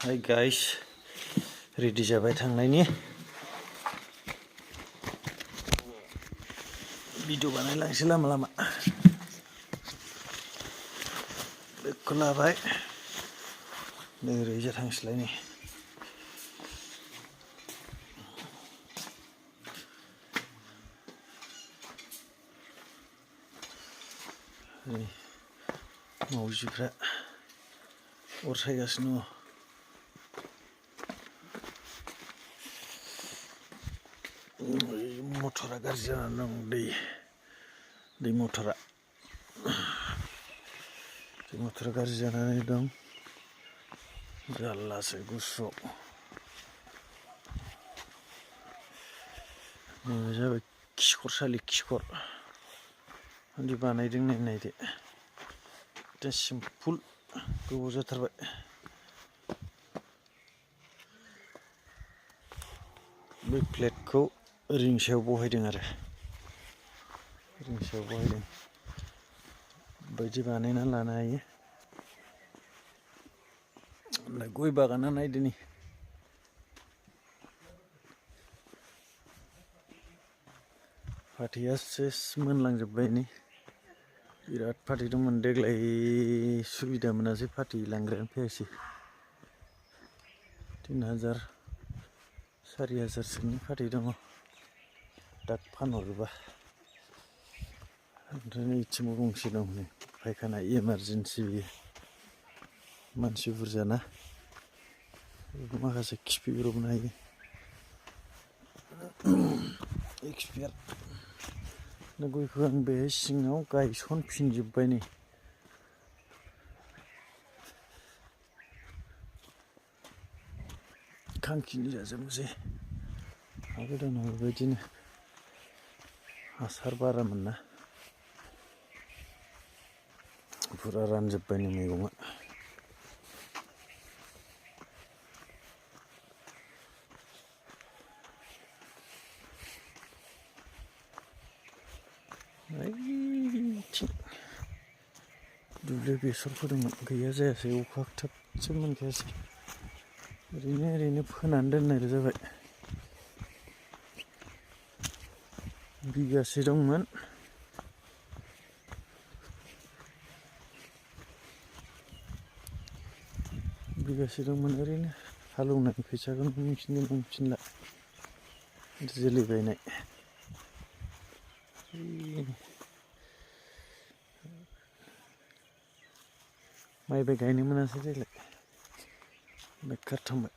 Hi guys, ready जाबाय थांनायनि video बानायलांसै लामा लामा बेखौ लाबाय नै ओरैजा थांसैलाय नै मावजिफ्रा अर सायगासिनो दङ मटरा गाज्रि जानानै दं दै मटरा गाज्रि जानानै दं जारलासो गुसुआव नैबे जाबाय खिखरसालि बिदि बानायदों नायदो दा सिम्पोल गोबाव जाथारबाय बे प्लेटखौ रिंसायाव बहायदों आरो बायदि बानायना लानो हायो गय बागाना नायदो नै फाथैया सेस मोनलांजोब्बाय नै बिराद फाथै दंमोन देग्लाय सुबिदा मोनासै फाथै लांग्रायानो फैयासै 3000 4000सोनि फाथै दङ दा फानहरोबा ओमफ्राय नैथिंबो गंसे दं नै फायखाना इमारजेन्सि बेयो मानसि बुरजाना माखासे खिफैब्रबनो हायो एक्सपायार गयखौ आं बे सिङाव गायसनफिनजोब्बाय नै खांखिनि जाजोबनोसै गोदानाव बेबायदिनो हासार बारामोन ना फुरा रानजोब्बाय नै मैगङा दुब्लियाव बेसर फोदोंमोन गैया जायासै अखा थोबसेबो मोनखायासै ओरैनो फोनानै दोननायल' जाबाय बिगासे दंमोन ओरैनो हालौनाय फैसाखौनो मोनफिनला जोलै बायनाय माइबो गायनो मोनासै देग्लाय बेकार थांबाय